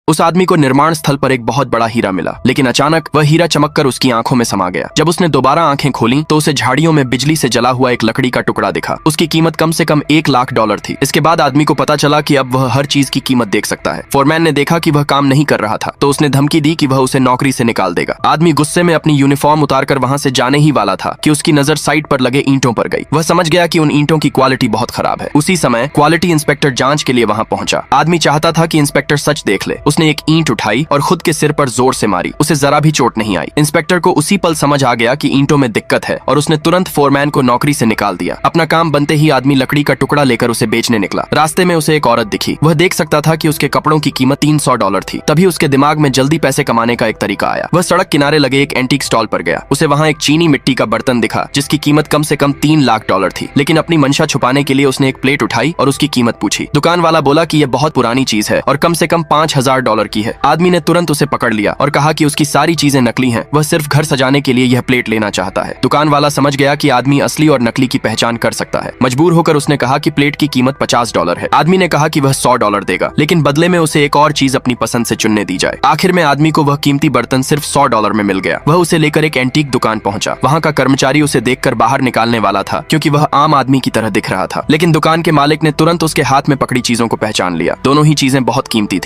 उस आदमी को निर्माण स्थल पर एक बहुत बड़ा हीरा मिला, लेकिन अचानक वह हीरा चमककर उसकी आंखों में समा गया। जब उसने दोबारा आंखें खोली तो उसे झाड़ियों में बिजली से जला हुआ एक लकड़ी का टुकड़ा दिखा। उसकी कीमत कम से कम $1,00,000 थी। इसके बाद आदमी को पता चला कि अब वह हर चीज की कीमत देख सकता है। फोरमैन ने देखा कि वह काम नहीं कर रहा था तो उसने धमकी दी कि वह उसे नौकरी से निकाल देगा। आदमी गुस्से में अपनी यूनिफॉर्म उतारकर वहां से जाने ही वाला था कि उसकी नजर साइड पर लगे ईंटों पर गई। वह समझ गया कि उन ईंटों की क्वालिटी बहुत खराब है। उसी समय क्वालिटी इंस्पेक्टर जांच के लिए वहां पहुंचा। आदमी चाहता था कि इंस्पेक्टर सच देख ले। उसने एक ईंट उठाई और खुद के सिर पर जोर से मारी। उसे जरा भी चोट नहीं आई। इंस्पेक्टर को उसी पल समझ आ गया कि ईंटों में दिक्कत है और उसने तुरंत फोरमैन को नौकरी से निकाल दिया। अपना काम बनते ही आदमी लकड़ी का टुकड़ा लेकर उसे बेचने निकला। रास्ते में उसे एक औरत दिखी। वह देख सकता था कि उसके कपड़ों की कीमत $300 थी। तभी उसके दिमाग में जल्दी पैसे कमाने का एक तरीका आया। वह सड़क किनारे लगे एक एंटीक स्टॉल पर गया। उसे वहां एक चीनी मिट्टी का बर्तन दिखा जिसकी कीमत कम से कम $3,00,000 थी। लेकिन अपनी मंशा छुपाने के लिए उसने एक प्लेट उठाई और उसकी कीमत पूछी। दुकान वाला बोला कि यह बहुत पुरानी चीज है और कम से कम $5,000 की है। आदमी ने तुरंत उसे पकड़ लिया और कहा कि उसकी सारी चीजें नकली हैं। वह सिर्फ घर सजाने के लिए यह प्लेट लेना चाहता है। दुकान वाला समझ गया कि आदमी असली और नकली की पहचान कर सकता है। मजबूर होकर उसने कहा कि प्लेट की कीमत $50 है। आदमी ने कहा कि वह $100 देगा, लेकिन बदले में उसे एक और चीज अपनी पसंद से चुनने दी जाए। आखिर में आदमी को वह कीमती बर्तन सिर्फ $100 में मिल गया। वह उसे लेकर एक एंटीक दुकान पहुंचा। वहां का कर्मचारी उसे देखकर बाहर निकालने वाला था क्योंकि वह आम आदमी की तरह दिख रहा था, लेकिन दुकान के मालिक ने तुरंत उसके हाथ में पकड़ी चीजों को पहचान लिया। दोनों ही चीजें बहुत कीमती थीं।